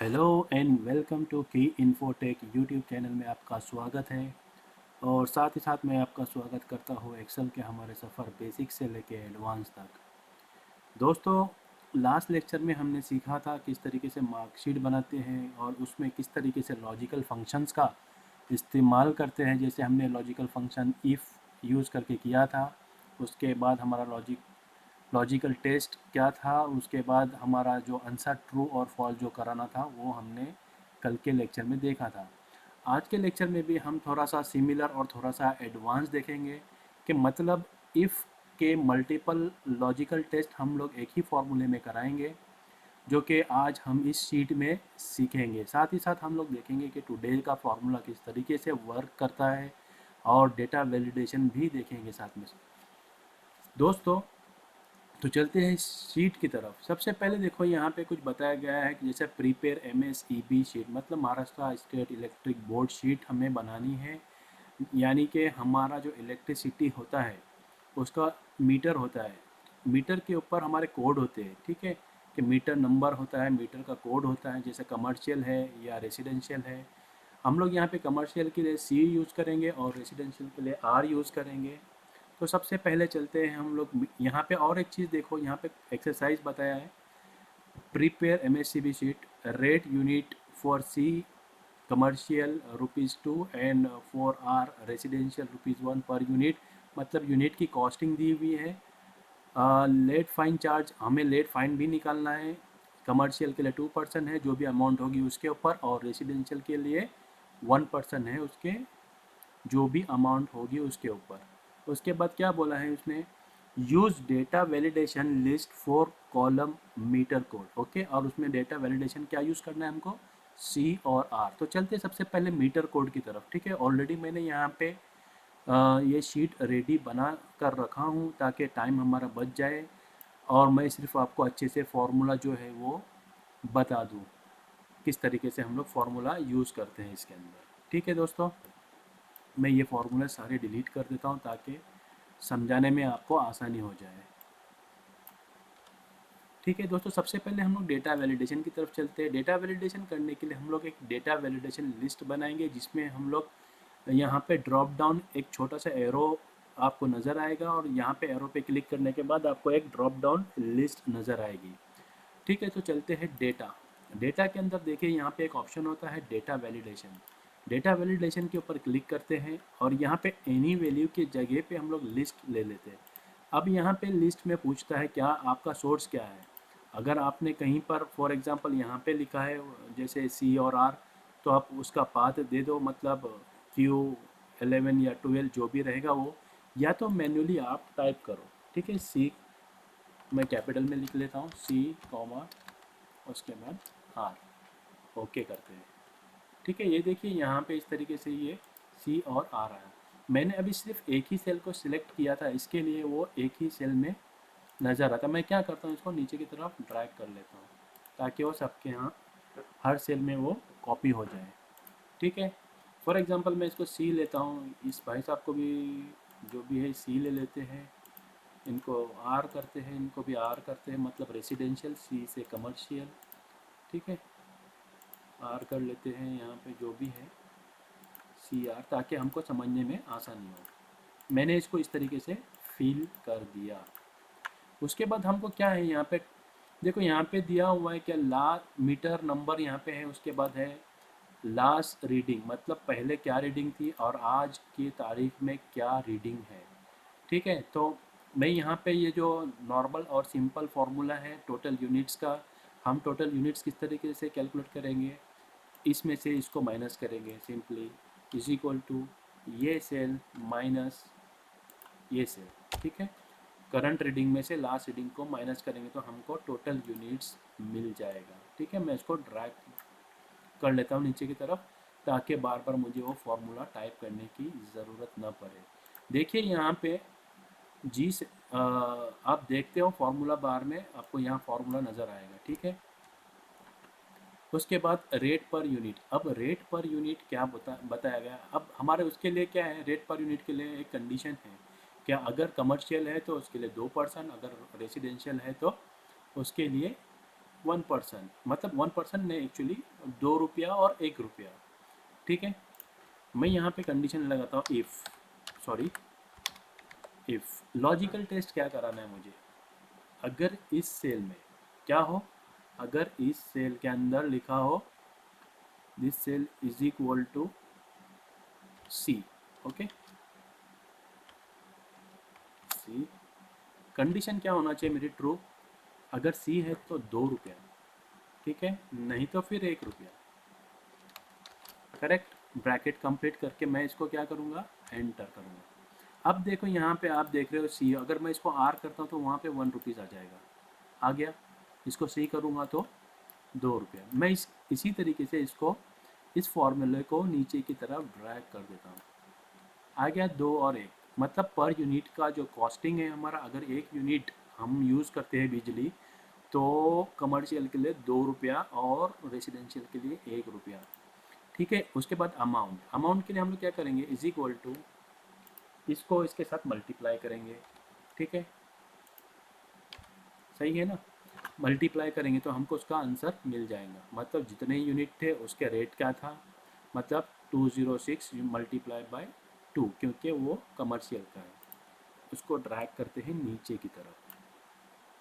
Hello and welcome to की infotech YouTube channel में आपका स्वागत है। और साथ ही साथ मैं आपका स्वागत करता हूँ एक्सेल के हमारे सफ़र बेसिक से लेके एडवांस तक। दोस्तों, लास्ट लेक्चर में हमने सीखा था किस तरीके से मार्कशीट बनाते हैं और उसमें किस तरीके से लॉजिकल फंक्शंस का इस्तेमाल करते हैं। जैसे हमने लॉजिकल फंक्शन इफ़ यूज़ करके किया था, उसके बाद हमारा लॉजिकल टेस्ट क्या था, उसके बाद हमारा जो आंसर ट्रू और फॉल्स जो कराना था वो हमने कल के लेक्चर में देखा था। आज के लेक्चर में भी हम थोड़ा सा सिमिलर और थोड़ा सा एडवांस देखेंगे कि मतलब इफ़ के मल्टीपल लॉजिकल टेस्ट हम लोग एक ही फॉर्मूले में कराएंगे, जो कि आज हम इस शीट में सीखेंगे। साथ ही साथ हम लोग देखेंगे कि टुडे का फॉर्मूला किस तरीके से वर्क करता है और डेटा वैलिडेशन भी देखेंगे साथ में। दोस्तों, तो चलते हैं शीट की तरफ। सबसे पहले देखो यहाँ पे कुछ बताया गया है कि जैसे प्रीपेयर MSEB शीट, मतलब Maharashtra state electric board sheet हमें बनानी है। यानी कि हमारा जो इलेक्ट्रिसिटी होता है उसका मीटर होता है। मीटर के ऊपर हमारे कोड होते हैं, ठीक है, कि मीटर नंबर होता है, मीटर का कोड होता है। जैसे कमर्शियल है या रेसिडेंशियल है, हम लोग यहाँ पे कमर्शियल के लिए C यूज़ करेंगे और रेसिडेंशियल के लिए R यूज़ करेंगे। तो सबसे पहले चलते हैं हम लोग यहाँ पे। और एक चीज़ देखो, यहाँ पे एक्सरसाइज बताया है, prepare MSCB sheet, rate unit for C commercial ₹2 and for R residential ₹1 per unit. मतलब यूनिट की कॉस्टिंग दी हुई है। लेट फाइन चार्ज, हमें लेट फाइन भी निकालना है। कमर्शियल के लिए 2% है जो भी अमाउंट होगी उसके ऊपर, और रेसिडेंशियल के लिए 1% है उसके जो भी अमाउंट होगी उसके ऊपर। उसके बाद क्या बोला है उसने, use data validation list for column meter code. Okay, और उसमें डेटा वैलिडेशन क्या यूज़ करना है हमको, C और R। तो चलते सबसे पहले मीटर कोड की तरफ। ठीक है, ऑलरेडी मैंने यहाँ पे ये शीट रेडी बना कर रखा हूँ ताकि टाइम हमारा बच जाए और मैं सिर्फ आपको अच्छे से फार्मूला जो है वो बता दूँ, किस तरीके से हम लोग फार्मूला यूज़ करते हैं इसके अंदर। ठीक है दोस्तों, मैं ये फार्मूला सारे डिलीट कर देता हूँ ताकि समझाने में आपको आसानी हो जाए। ठीक है दोस्तों, सबसे पहले हम लोग डेटा वैलिडेशन की तरफ चलते हैं। डेटा वैलिडेशन करने के लिए हम लोग एक डेटा वैलिडेशन लिस्ट बनाएंगे, जिसमें हम लोग यहाँ पे ड्रॉप डाउन एक छोटा सा एरो आपको नज़र आएगा, और यहाँ पे एरो पे क्लिक करने के बाद आपको एक ड्रॉप डाउन लिस्ट नज़र आएगी। ठीक है, तो चलते हैं डेटा। डेटा के अंदर देखिए यहाँ पे एक ऑप्शन होता है डेटा वैलिडेशन। डेटा वैलिडेशन के ऊपर क्लिक करते हैं और यहाँ पे एनी वैल्यू की जगह पे हम लोग लिस्ट ले लेते हैं। अब यहाँ पे लिस्ट में पूछता है क्या आपका सोर्स क्या है। अगर आपने कहीं पर फॉर एग्जांपल यहाँ पे लिखा है जैसे C और R, तो आप उसका पाथ दे दो, मतलब Q11 या 12 जो भी रहेगा वो, या तो मैन्युअली आप टाइप करो। ठीक है, C मैं कैपिटल में लिख लेता हूँ, C कॉमा उसके बाद R, ओके करते हैं। ठीक है, ये देखिए यहाँ पे इस तरीके से ये C और R आया। मैंने अभी सिर्फ एक ही सेल को सिलेक्ट किया था, इसके लिए वो एक ही सेल में नज़र आता। मैं क्या करता हूँ, इसको नीचे की तरफ ड्रैग कर लेता हूँ ताकि वो सबके यहाँ हर सेल में वो कॉपी हो जाए। ठीक है, फॉर एग्जांपल मैं इसको C लेता हूँ, इस भाई साहब को भी जो भी है C ले लेते हैं, इनको R करते हैं, इनको भी R करते हैं, मतलब रेसिडेंशियल, C से कमर्शियल। ठीक है, R कर लेते हैं यहाँ पे जो भी है CR, ताकि हमको समझने में आसानी हो। मैंने इसको इस तरीके से फिल कर दिया। उसके बाद हमको क्या है यहाँ पे, देखो यहाँ पे दिया हुआ है क्या, ला मीटर नंबर यहाँ पे है, उसके बाद है लास्ट रीडिंग, मतलब पहले क्या रीडिंग थी और आज की तारीख में क्या रीडिंग है। ठीक है, तो मैं यहाँ पे ये जो नॉर्मल और सिंपल फार्मूला है टोटल यूनिट्स का, हम टोटल यूनिट्स किस तरीके से कैलकुलेट करेंगे, इसमें से इसको माइनस करेंगे सिंपली, इज इक्वल टू ये सेल माइनस ये सेल। ठीक है, करंट रीडिंग में से लास्ट रीडिंग को माइनस करेंगे तो हमको टोटल यूनिट्स मिल जाएगा। ठीक है, मैं इसको ड्रैग कर लेता हूँ नीचे की तरफ ताकि बार बार मुझे वो फार्मूला टाइप करने की ज़रूरत ना पड़े। देखिए यहाँ पे जी से आप देखते हो फार्मूला बार में आपको यहाँ फार्मूला नज़र आएगा। ठीक है, उसके बाद रेट पर यूनिट। अब रेट पर यूनिट क्या बताया गया, अब हमारे उसके लिए क्या है, रेट पर यूनिट के लिए एक कंडीशन है क्या, अगर कमर्शियल है तो उसके लिए 2%, अगर रेसिडेंशियल है तो उसके लिए 1%, मतलब 1% नहीं, एक्चुअली 2 रुपया और 1 रुपया। ठीक है, मैं यहाँ पे कंडीशन लगाता हूँ if, sorry, if logical test क्या कराना है मुझे, अगर इस सेल में क्या हो, अगर इस सेल के अंदर लिखा हो this cell is equal to C, okay, C, condition क्या होना चाहिए मेरी, ट्रू, अगर सी है तो 2 रुपया, ठीक है, नहीं तो फिर 1 रुपया, करेक्ट। ब्रैकेट कंप्लीट करके मैं इसको क्या करूँगा, एंटर करूँगा। अब देखो यहाँ पे आप देख रहे हो सी, अगर मैं इसको आर करता हूँ तो वहाँ पे 1 रुपीज़ आ जाएगा, आ गया। इसको सी करूँगा तो 2 रुपया। मैं इसी तरीके से इसको, इस फॉर्मूले को नीचे की तरफ ड्रैग कर देता हूँ, आ गया 2 और 1, मतलब पर यूनिट का जो कॉस्टिंग है हमारा, अगर 1 यूनिट हम यूज़ करते हैं बिजली तो कमर्शियल के लिए 2 रुपया और रेसिडेंशियल के लिए 1 रुपया। ठीक है, उसके बाद अमाउंट, अमाउंट के लिए हम लोग क्या करेंगे, इज इक्वल टू, इसको इसके साथ मल्टीप्लाई करेंगे, ठीक है, सही है ना, मल्टीप्लाई करेंगे तो हमको उसका आंसर मिल जाएगा, मतलब जितने यूनिट थे उसके रेट क्या था, मतलब 206 मल्टीप्लाई बाय 2, क्योंकि वो कमर्शियल का है। उसको ड्रैग करते हैं नीचे की तरफ,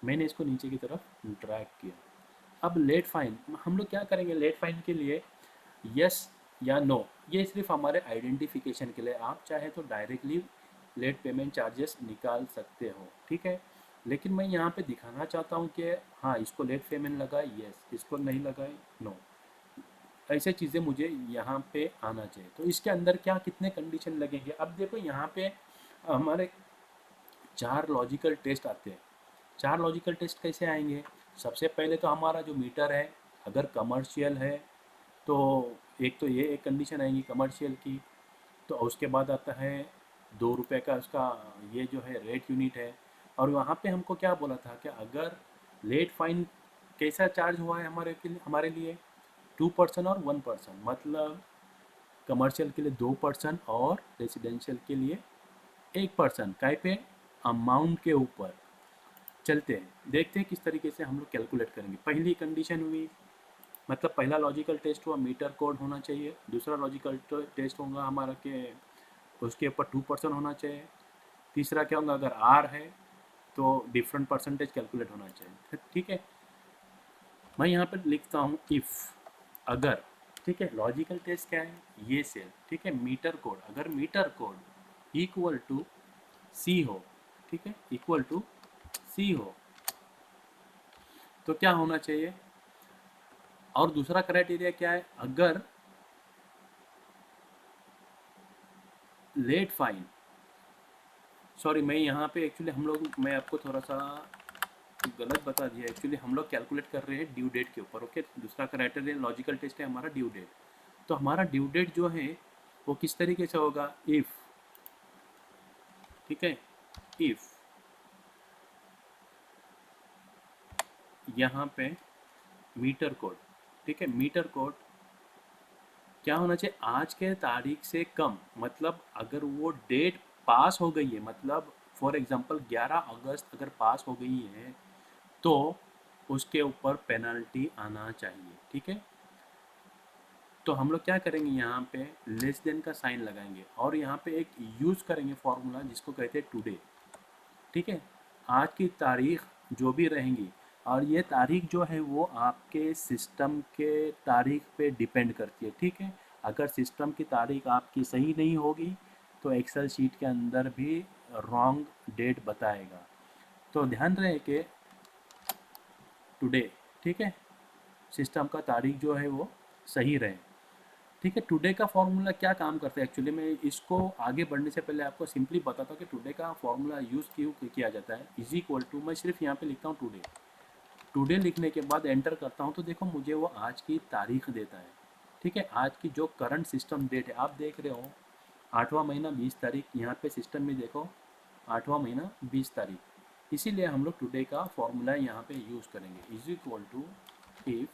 मैंने इसको नीचे की तरफ ड्रैग किया। अब लेट फाइन हम लोग क्या करेंगे, लेट फाइन के लिए यस या नो, ये सिर्फ हमारे आइडेंटिफिकेशन के लिए, आप चाहे तो डायरेक्टली लेट पेमेंट चार्जेस निकाल सकते हो, ठीक है, लेकिन मैं यहाँ पे दिखाना चाहता हूँ कि हाँ इसको लेट पेमेंट लगाए यस, इसको नहीं लगाए नो, ऐसे चीज़ें मुझे यहाँ पे आना चाहिए। तो इसके अंदर क्या कितने कंडीशन लगेंगे, अब देखो यहाँ पे हमारे 4 लॉजिकल टेस्ट आते हैं। 4 लॉजिकल टेस्ट कैसे आएंगे, सबसे पहले तो हमारा जो मीटर है अगर कमर्शियल है तो एक तो ये एक कंडीशन आएगी कमर्शियल की, तो उसके बाद आता है 2 रुपये का उसका ये जो है रेट यूनिट है। और वहाँ पे हमको क्या बोला था कि अगर लेट फाइन कैसा चार्ज हुआ है हमारे लिए 2% और 1%, मतलब कमर्शियल के लिए 2% और रेसिडेंशियल के लिए 1%, काय पे, अमाउंट के ऊपर। चलते हैं देखते हैं किस तरीके से हम लोग कैलकुलेट करेंगे। पहली कंडीशन हुई, मतलब पहला लॉजिकल टेस्ट हुआ मीटर कोड होना चाहिए, दूसरा लॉजिकल टेस्ट होगा हमारा कि उसके ऊपर 2% होना चाहिए, तीसरा क्या होगा अगर आर है तो डिफरेंट परसेंटेज कैलकुलेट होना चाहिए, ठीक है। मैं यहाँ पर लिखता हूँ इफ़, अगर, ठीक है, लॉजिकल टेस्ट क्या है, ये सेल, ठीक है, मीटर कोड, अगर मीटर कोड इक्वल टू सी हो, ठीक है, इक्वल टू सी हो तो क्या होना चाहिए, और दूसरा क्राइटेरिया क्या है, अगर लेट फाइन, सॉरी मैं यहाँ पे एक्चुअली हम लोग, मैं आपको थोड़ा सा गलत बता दिया, एक्चुअली हम लोग कैलकुलेट कर रहे हैं ड्यू डेट के ऊपर, ओके, दूसरा क्राइटेरिया लॉजिकल टेस्ट है हमारा ड्यू डेट। तो हमारा ड्यू डेट जो है वो किस तरीके से होगा, इफ़, ठीक है, इफ़ यहाँ पे मीटर कोड, ठीक है, मीटर कोड क्या होना चाहिए, आज के तारीख से कम, मतलब अगर वो डेट पास हो गई है, मतलब फॉर एग्जांपल 11 अगस्त अगर पास हो गई है तो उसके ऊपर पेनल्टी आना चाहिए, ठीक है। तो हम लोग क्या करेंगे, यहाँ पे लेस देन का साइन लगाएंगे और यहाँ पे एक यूज़ करेंगे फॉर्मूला जिसको कहते हैं टुडे, ठीक है, आज की तारीख जो भी रहेंगी, और ये तारीख जो है वो आपके सिस्टम के तारीख पे डिपेंड करती है, ठीक है। अगर सिस्टम की तारीख आपकी सही नहीं होगी तो एक्सेल शीट के अंदर भी रॉन्ग डेट बताएगा। तो ध्यान रहे कि टुडे, ठीक है, सिस्टम का तारीख जो है वो सही रहे, ठीक है। टुडे का फॉर्मूला क्या काम करता है, एक्चुअली मैं इसको आगे बढ़ने से पहले आपको सिंपली बताता हूँ कि टुडे का फॉर्मूला यूज़ क्यों किया जाता है, इज इक्वल टू, मैं सिर्फ यहाँ पे लिखता हूँ टुडे, टुडे लिखने के बाद एंटर करता हूँ तो देखो मुझे वो आज की तारीख देता है, ठीक है, आज की जो करंट सिस्टम डेट है, आप देख रहे हो 8वां महीना 20 तारीख, यहाँ पे सिस्टम में देखो 8वां महीना 20 तारीख, इसीलिए हम लोग टुडे का फॉर्मूला यहाँ पे यूज़ करेंगे, is equal to if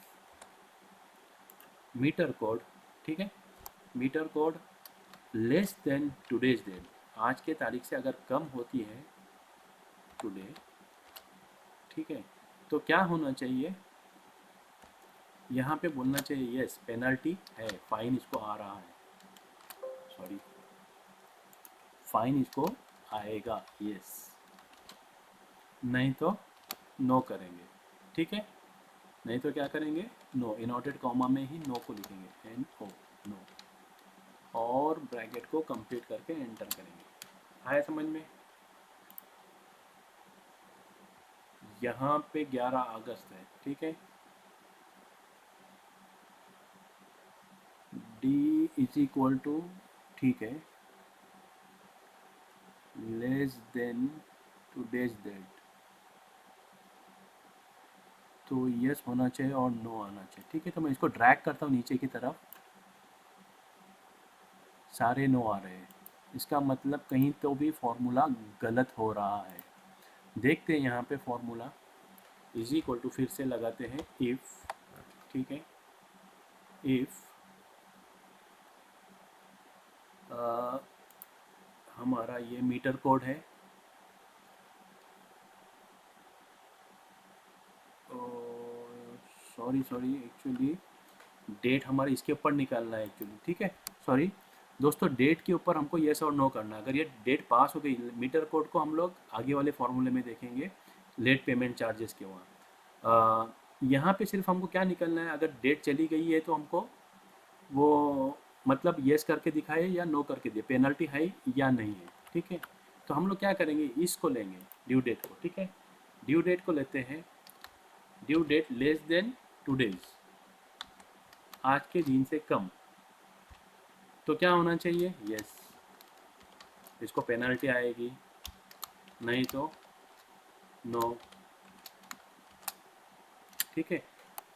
meter code, ठीक है, meter code less than today's date, आज के तारीख से अगर कम होती है टुडे, ठीक है, तो क्या होना चाहिए, यहाँ पे बोलना चाहिए यस पेनल्टी है, फाइन इसको आ रहा है, सॉरी फाइन इसको आएगा, यस, नहीं तो नो करेंगे, ठीक है, नहीं तो क्या करेंगे, नो, इनवर्टेड कॉमा में ही नो को लिखेंगे, एन ओ, नो, और ब्रैकेट को कंप्लीट करके एंटर करेंगे। आया समझ में? यहाँ पे 11 अगस्त है, ठीक है, डी इज इक्वल टू, ठीक है, लेस देन टूडेज डेट, तो यस होना चाहिए और नो आना चाहिए, ठीक है। तो मैं इसको ड्रैग करता हूँ नीचे की तरफ, सारे नो आ रहे हैं, इसका मतलब कहीं तो भी फॉर्मूला गलत हो रहा है। देखते हैं यहाँ पे फॉर्मूला, इज इक्वल टू, फिर से लगाते हैं इफ़, ठीक है, इफ़ हमारा ये मीटर कोड है, सॉरी सॉरी एक्चुअली डेट हमारी इसके ऊपर निकालना है एक्चुअली, ठीक है, सॉरी दोस्तों, डेट के ऊपर हमको येस और नो करना है। अगर ये डेट पास हो गई, मीटर कोड को हम लोग आगे वाले फॉर्मूले में देखेंगे, लेट पेमेंट चार्जेस के वहाँ। यहाँ पे सिर्फ हमको क्या निकलना है, अगर डेट चली गई है तो हमको वो मतलब येस करके दिखाए या नो करके दे, पेनल्टी है या नहीं है, ठीक है। तो हम लोग क्या करेंगे, इसको लेंगे ड्यू डेट को, ठीक है, ड्यू डेट को लेते हैं, due date less than 2 days, आज के दिन से कम, तो क्या होना चाहिए, यस, इसको पेनल्टी आएगी, नहीं तो नो, ठीक है।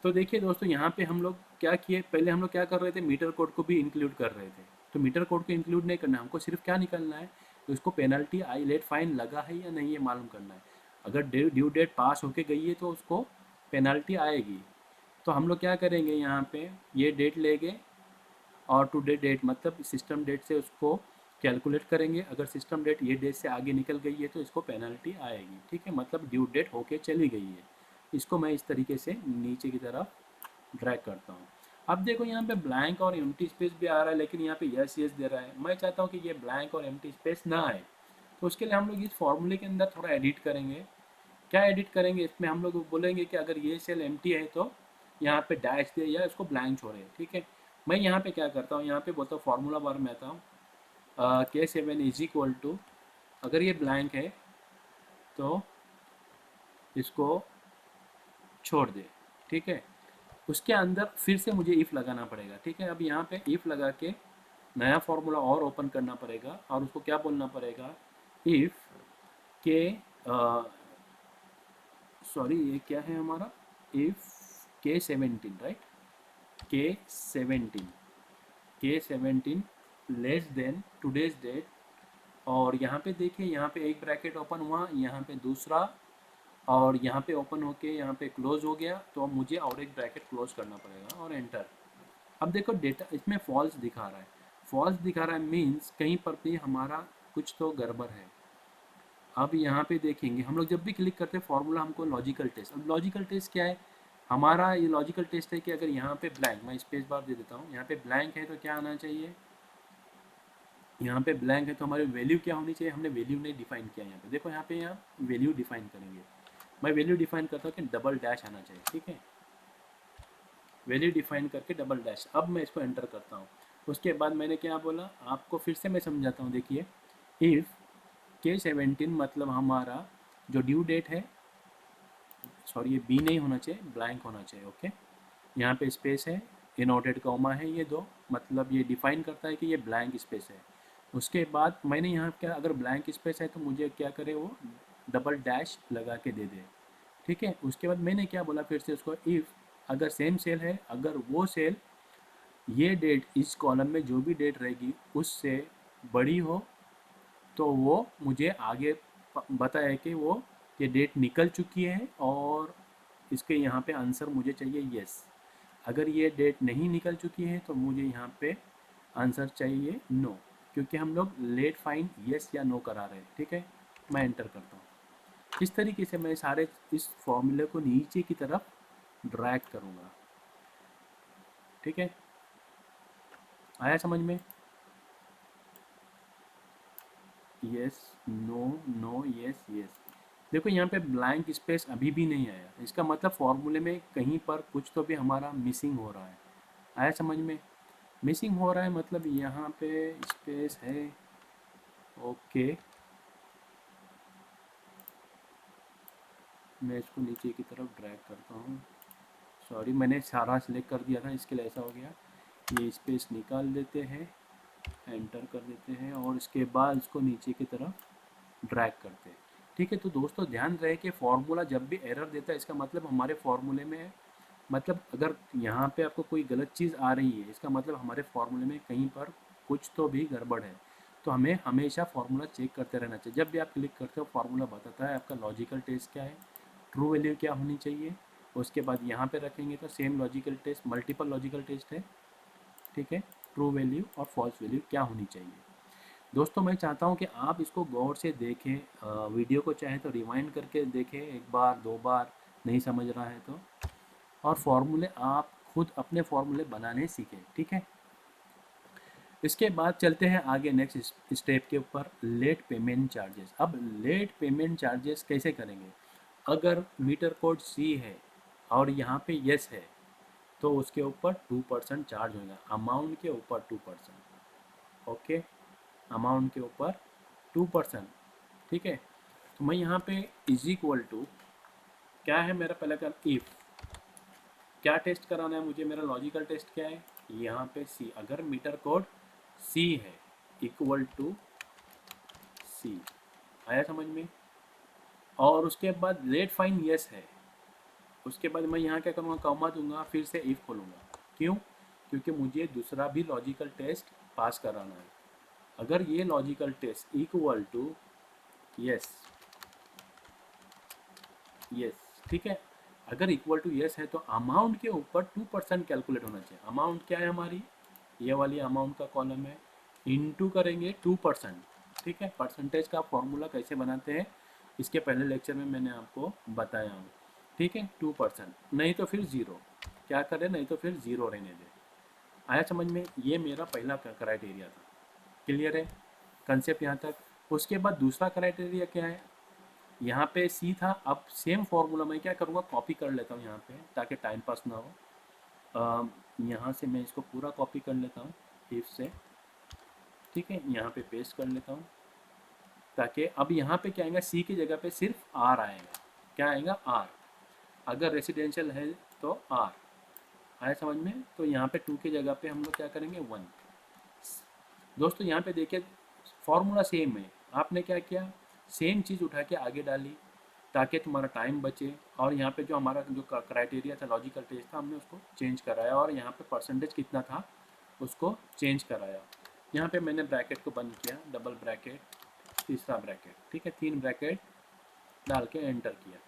तो देखिए दोस्तों, यहाँ पे हम लोग क्या किए, पहले हम लोग क्या कर रहे थे, मीटर कोड को भी इंक्लूड कर रहे थे, तो मीटर कोड को इंक्लूड नहीं करना, हमको सिर्फ क्या निकालना है, तो इसको पेनल्टी आई लेट फाइन लगा है या नहीं ये मालूम करना है। अगर ड्यू डेट पास होके गई है तो उसको पेनल्टी आएगी। तो हम लोग क्या करेंगे, यहाँ पे ये डेट लेंगे और टू डेट मतलब सिस्टम डेट से उसको कैलकुलेट करेंगे, अगर सिस्टम डेट ये डेट से आगे निकल गई है तो इसको पेनल्टी आएगी, ठीक है, मतलब ड्यू डेट होके चली गई है। इसको मैं इस तरीके से नीचे की तरफ ड्रैग करता हूँ। अब देखो यहाँ पे ब्लैंक और एम्प्टी स्पेस भी आ रहा है, लेकिन यहाँ पे यस यस दे रहा है, मैं चाहता हूँ कि ये ब्लैंक और एम्प्टी स्पेस ना आए, तो उसके लिए हम लोग इस फॉर्मूले के अंदर थोड़ा एडिट करेंगे। क्या एडिट करेंगे, इसमें हम लोग बोलेंगे कि अगर ये सेल एम्प्टी है तो यहाँ पे डैश दे या इसको ब्लैंक छोड़े, ठीक है। मैं यहाँ पे क्या करता हूँ, यहाँ पे बोलता हूँ फार्मूला बार में आता हूँ, K7 इज इक्वल टू, अगर ये ब्लैंक है तो इसको छोड़ दे, ठीक है। उसके अंदर फिर से मुझे इफ़ लगाना पड़ेगा, ठीक है। अब यहाँ पे इफ़ लगा के नया फार्मूला और ओपन करना पड़ेगा, और उसको क्या बोलना पड़ेगा, इफ़ के, सॉरी ये क्या है हमारा, if K17, right, K17 less than today's date, और यहाँ पे देखिए, यहाँ पे एक ब्रैकेट ओपन हुआ, यहाँ पे दूसरा, और यहाँ पे ओपन होके यहाँ पे क्लोज हो गया, तो अब मुझे और एक ब्रैकेट क्लोज करना पड़ेगा और एंटर। अब देखो डेटा इसमें फॉल्स दिखा रहा है, फॉल्स दिखा रहा है मीन्स कहीं पर भी हमारा कुछ तो गड़बड़ है। अब यहाँ पे देखेंगे हम लोग, जब भी क्लिक करते हैं फॉर्मूला हमको लॉजिकल टेस्ट, अब लॉजिकल टेस्ट क्या है, हमारा ये लॉजिकल टेस्ट है कि अगर यहाँ पे ब्लैंक, मैं स्पेस बार दे देता हूँ, यहाँ पे ब्लैंक है तो क्या आना चाहिए, यहाँ पे ब्लैंक है तो हमारी वैल्यू क्या होनी चाहिए, हमने वैल्यू नहीं डिफाइन किया, यहाँ पे देखो, यहाँ पे यहाँ वैल्यू डिफाइन करेंगे, मैं वैल्यू डिफाइन करता हूँ कि डबल डैश आना चाहिए, ठीक है, वैल्यू डिफाइन करके डबल डैश। अब मैं इसको एंटर करता हूँ, उसके बाद मैंने क्या बोला आपको फिर से मैं समझाता हूँ, देखिए, इफ़ K17 मतलब हमारा जो ड्यू डेट है, सॉरी ये बी नहीं होना चाहिए, ब्लैंक होना चाहिए, ओके, यहाँ पे स्पेस है, इनवर्टेड कॉमा है, ये दो, मतलब ये डिफाइन करता है कि ये ब्लैंक स्पेस है। उसके बाद मैंने यहाँ क्या, अगर ब्लैंक स्पेस है तो मुझे क्या करे, वो डबल डैश लगा के दे दे, ठीक है। उसके बाद मैंने क्या बोला फिर से उसको, इफ़ अगर सेम सेल है, अगर वो सेल ये डेट इस कॉलम में जो भी डेट रहेगी उससे बड़ी हो, तो वो मुझे आगे बताए कि वो ये डेट निकल चुकी है, और इसके यहाँ पे आंसर मुझे चाहिए यस। अगर ये डेट नहीं निकल चुकी है तो मुझे यहाँ पे आंसर चाहिए नो, क्योंकि हम लोग लेट फाइन यस या नो करा रहे हैं, ठीक है। मैं एंटर करता हूँ, इस तरीके से मैं सारे इस फॉर्मूले को नीचे की तरफ ड्रैग करूँगा। ठीक है, आया समझ में? Yes, no, no, yes, yes. देखो यहाँ पे ब्लैंक स्पेस अभी भी नहीं आया, इसका मतलब फॉर्मूले में कहीं पर कुछ तो भी हमारा मिसिंग हो रहा है। आया समझ में? मिसिंग हो रहा है मतलब यहाँ पे स्पेस है। ओके, मैं इसको नीचे की तरफ ड्रैग करता हूँ। सॉरी, मैंने सारा सिलेक्ट कर दिया था, इसके लिए ऐसा हो गया। ये स्पेस निकाल देते हैं, एंटर कर देते हैं और इसके बाद इसको नीचे की तरफ ड्रैग करते हैं। ठीक है, तो दोस्तों ध्यान रहे कि फार्मूला जब भी एरर देता है इसका मतलब हमारे फार्मूले में, मतलब अगर यहाँ पे आपको कोई गलत चीज़ आ रही है इसका मतलब हमारे फार्मूले में कहीं पर कुछ तो भी गड़बड़ है। तो हमें हमेशा फार्मूला चेक करते रहना चाहिए। जब भी आप क्लिक करते हो फार्मूला बताता है आपका लॉजिकल टेस्ट क्या है, ट्रू वैल्यू क्या होनी चाहिए। उसके बाद यहाँ पे रखेंगे तो same logical test, multiple logical test है। ठीक है, ट्रू वैल्यू और फॉल्स वैल्यू क्या होनी चाहिए। दोस्तों मैं चाहता हूँ कि आप इसको गौर से देखें, वीडियो को चाहे तो रिवाइंड करके देखें एक बार दो बार, नहीं समझ रहा है तो, और फॉर्मूले आप खुद अपने फॉर्मूले बनाने सीखें। ठीक है, इसके बाद चलते हैं आगे नेक्स्ट स्टेप के ऊपर, लेट पेमेंट चार्जेस। अब लेट पेमेंट चार्जेस कैसे करेंगे? अगर मीटर कोड सी है और यहाँ पे यस है तो उसके ऊपर 2% चार्ज होगा, अमाउंट के ऊपर 2%। ओके, अमाउंट के ऊपर 2%। ठीक है, तो मैं यहाँ पे इज इक्वल टू, क्या है मेरा पहले का, इफ़ क्या टेस्ट कराना है मुझे, मेरा लॉजिकल टेस्ट क्या है यहाँ पे सी, अगर मीटर कोड सी है इक्वल टू सी। आया समझ में? और उसके बाद लेट फाइन यस है, उसके बाद मैं यहाँ क्या करूँगा, कॉमा दूंगा, फिर से इफ़ खोलूँगा। क्यों? क्योंकि मुझे दूसरा भी लॉजिकल टेस्ट पास कराना है। अगर ये logical test equal to yes, yes, ठीक है, अगर इक्वल टू यस है तो अमाउंट के ऊपर 2% कैलकुलेट होना चाहिए। अमाउंट क्या है हमारी, ये वाली अमाउंट का कॉलम है, इनटू करेंगे 2%। ठीक है, परसेंटेज का फॉर्मूला कैसे बनाते हैं इसके पहले लेक्चर में मैंने आपको बताया हूँ। ठीक है, 2%, नहीं तो फिर ज़ीरो, क्या करें, नहीं तो फिर ज़ीरो रहने दें। आया समझ में? ये मेरा पहला क्राइटेरिया था। क्लियर है कंसेप्ट यहाँ तक? उसके बाद दूसरा क्राइटेरिया क्या है, यहाँ पे सी था, अब सेम फॉर्मूला मैं क्या करूँगा, कॉपी कर लेता हूँ यहाँ पे ताकि टाइम पास ना हो। यहाँ से मैं इसको पूरा कॉपी कर लेता हूँ इफ से। ठीक है, यहाँ पे पेस्ट कर लेता हूँ ताकि अब यहाँ पे क्या आएगा, सी की जगह पे सिर्फ आर आएगा। क्या आएगा, आर। अगर रेसिडेंशियल है तो आर। आया समझ में? तो यहाँ पे 2 की जगह पे हम लोग क्या करेंगे, 1। दोस्तों यहाँ पे देखिए फॉर्मूला सेम है, आपने क्या किया, सेम चीज़ उठा के आगे डाली ताकि तुम्हारा टाइम बचे। और यहाँ पे जो हमारा जो क्राइटेरिया था, लॉजिकल टेस्ट था, हमने उसको चेंज कराया और यहाँ पे परसेंटेज कितना था उसको चेंज कराया। यहाँ पे मैंने ब्रैकेट को बंद किया, डबल ब्रैकेट, तीसरा ब्रैकेट, ठीक है, 3 ब्रैकेट डाल के एंटर किया।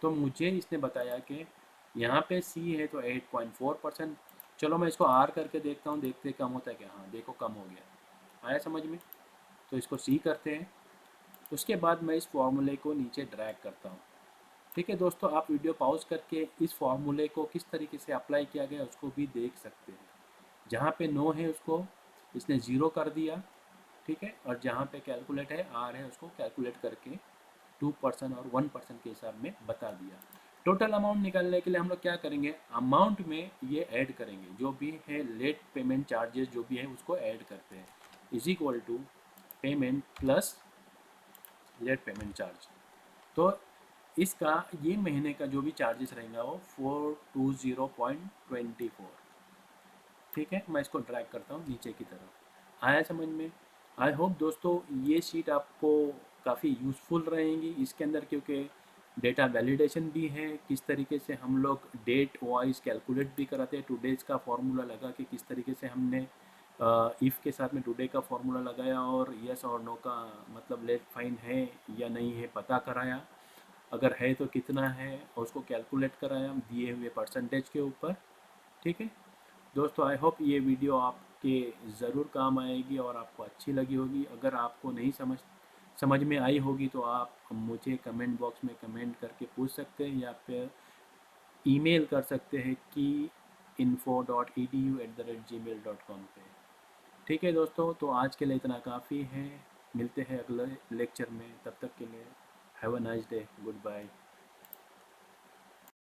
तो मुझे इसने बताया कि यहाँ पे सी है तो 8.4%। चलो मैं इसको आर करके देखता हूँ, देखते कम होता है क्या। हाँ देखो कम हो गया। आया समझ में? तो इसको सी करते हैं। उसके बाद मैं इस फॉर्मूले को नीचे ड्रैग करता हूँ। ठीक है दोस्तों, आप वीडियो पॉज करके इस फॉर्मूले को किस तरीके से अप्लाई किया गया उसको भी देख सकते हैं। जहाँ पे नो है उसको इसने ज़ीरो कर दिया। ठीक है, और जहाँ पे कैलकुलेट है आर है उसको कैलकुलेट करके 2% और 1% के हिसाब में बता दिया। टोटल अमाउंट निकालने के लिए हम लोग क्या करेंगे, अमाउंट में ये ऐड करेंगे, जो भी है लेट पेमेंट चार्जेस जो भी है उसको ऐड करते हैं, is equal to payment plus late payment charge. तो इसका ये महीने का जो भी चार्जेस रहेगा वो 420.24। ठीक है, मैं इसको ड्रैग करता हूँ नीचे की तरफ। आया समझ में? आई होप दोस्तों ये शीट आपको काफ़ी यूज़फुल रहेंगी इसके अंदर, क्योंकि डेटा वैलिडेशन भी है, किस तरीके से हम लोग डेट वाइज कैलकुलेट भी कराते हैं, टुडेज का फॉर्मूला लगा के किस तरीके से हमने इफ़ के साथ में टुडे का फॉर्मूला लगाया और यस और नो का मतलब लेट फाइन है या नहीं है पता कराया, अगर है तो कितना है और उसको कैलकुलेट कराया दिए हुए परसेंटेज के ऊपर। ठीक है दोस्तों, आई होप ये वीडियो आपके ज़रूर काम आएगी और आपको अच्छी लगी होगी। अगर आपको नहीं समझ में आई होगी तो आप मुझे कमेंट बॉक्स में कमेंट करके पूछ सकते हैं या फिर ईमेल कर सकते हैं कि info.edu@gmail.com पे। ठीक है दोस्तों, तो आज के लिए इतना काफ़ी है। मिलते हैं अगले लेक्चर में, तब तक के लिए have a nice day, good bye.